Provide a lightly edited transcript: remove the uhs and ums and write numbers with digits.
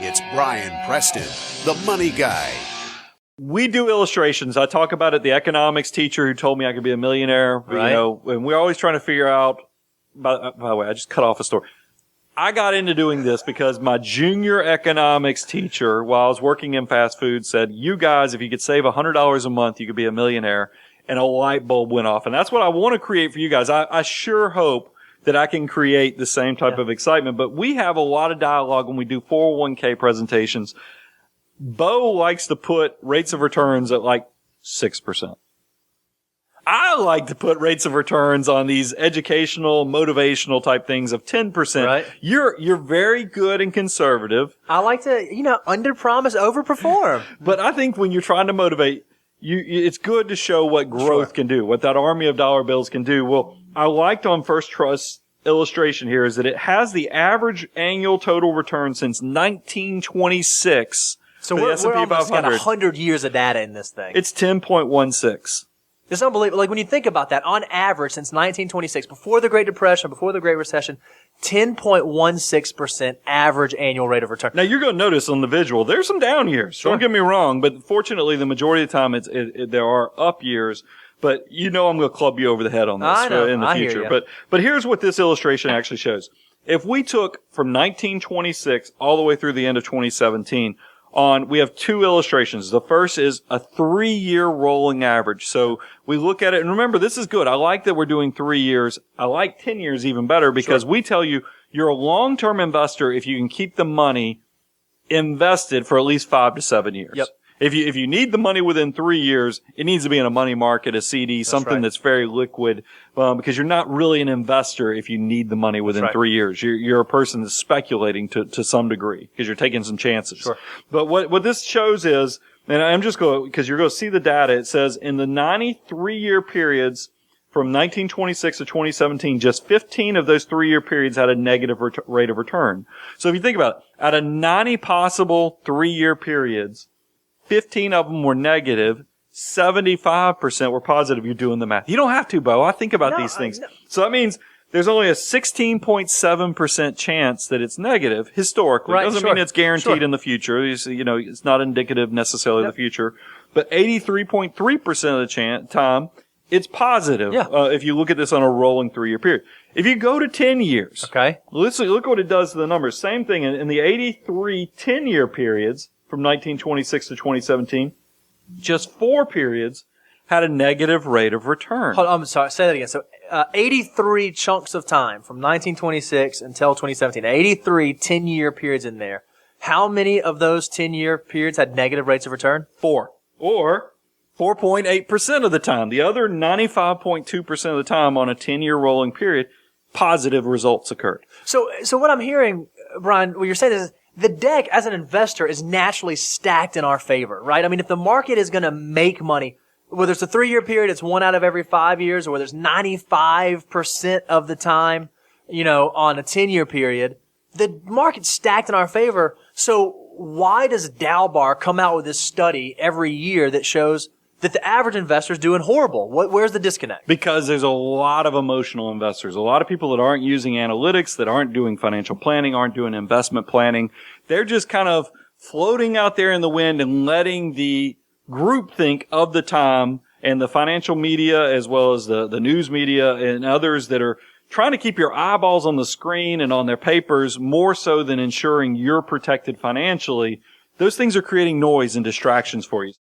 It's Brian Preston, the money guy. We do illustrations. I talk about it, the economics teacher who told me I could be a millionaire. Right. You know, and we're always trying to figure out, by the way, I just cut off a story. I got into doing this because my junior economics teacher, while I was working in fast food, said, you guys, if you could save $100 a month, you could be a millionaire. And a light bulb went off. And that's what I want to create for you guys. I sure hope that I can create the same type of excitement. But we have a lot of dialogue when we do 401k presentations. Bo likes to put rates of returns at like 6%. I like to put rates of returns on these educational, motivational type things of 10%. Right. You're very good and conservative. I like to, under promise, over perform. But I think when you're trying to motivate, it's good to show what growth can do, what that army of dollar bills can do. Well, I liked on First Trust illustration here is that it has the average annual total return since 1926. So for the we're S&P almost got 500. 100 years of data in this thing. It's 10.16. It's unbelievable. Like when you think about that, on average since 1926, before the Great Depression, before the Great Recession, 10.16% average annual rate of return. Now you're going to notice on the visual, there's some down years. Sure. Don't get me wrong, but fortunately the majority of the time there are up years. But I'm going to club you over the head on this I know. in the I hear future. you. But here's what this illustration actually shows. If we took from 1926 all the way through the end of 2017 we have two illustrations. The first is a 3-year rolling average. So we look at it, and remember, this is good. I like that we're doing 3 years. I like 10 years even better because we tell you you're a long-term investor if you can keep the money invested for at least 5 to 7 years. Yep. If you need the money within 3 years, it needs to be in a money market, a CD, something that's very liquid, because you're not really an investor if you need the money within 3 years. You're a person that's speculating to some degree because you're taking some chances. Sure. But what this shows is, and I'm just going because you're going to see the data. It says in the 93-year periods from 1926 to 2017, just 15 of those 3-year periods had a negative rate of return. So if you think about it, out of 90 possible 3-year periods, 15 of them were negative. 75% were positive. You're doing the math. You don't have to, Bo. I think about these things. So that means there's only a 16.7% chance that it's negative historically. Right, Doesn't mean it's guaranteed in the future. It's not indicative necessarily of the future. But 83.3% of the time, it's positive. If you look at this on a rolling 3-year period. If you go to 10 years. Okay. Look what it does to the numbers. Same thing in the 83 10-year periods. From 1926 to 2017, just 4 periods had a negative rate of return. Hold on, I'm sorry, say that again. So, 83 chunks of time from 1926 until 2017, 83 10-year periods in there. How many of those 10-year periods had negative rates of return? 4. Or 4.8% of the time. The other 95.2% of the time on a 10-year rolling period, positive results occurred. So what I'm hearing, Brian, what you're saying is, the deck as an investor is naturally stacked in our favor, right? I mean, if the market is going to make money, whether it's a 3-year period, it's 1 out of every 5 years, or whether it's 95% of the time, on a 10-year period, the market's stacked in our favor. So why does Dalbar come out with this study every year that shows that the average investor is doing horrible? Where's the disconnect? Because there's a lot of emotional investors, a lot of people that aren't using analytics, that aren't doing financial planning, aren't doing investment planning. They're just kind of floating out there in the wind and letting the groupthink of the time and the financial media as well as the news media and others that are trying to keep your eyeballs on the screen and on their papers more so than ensuring you're protected financially. Those things are creating noise and distractions for you.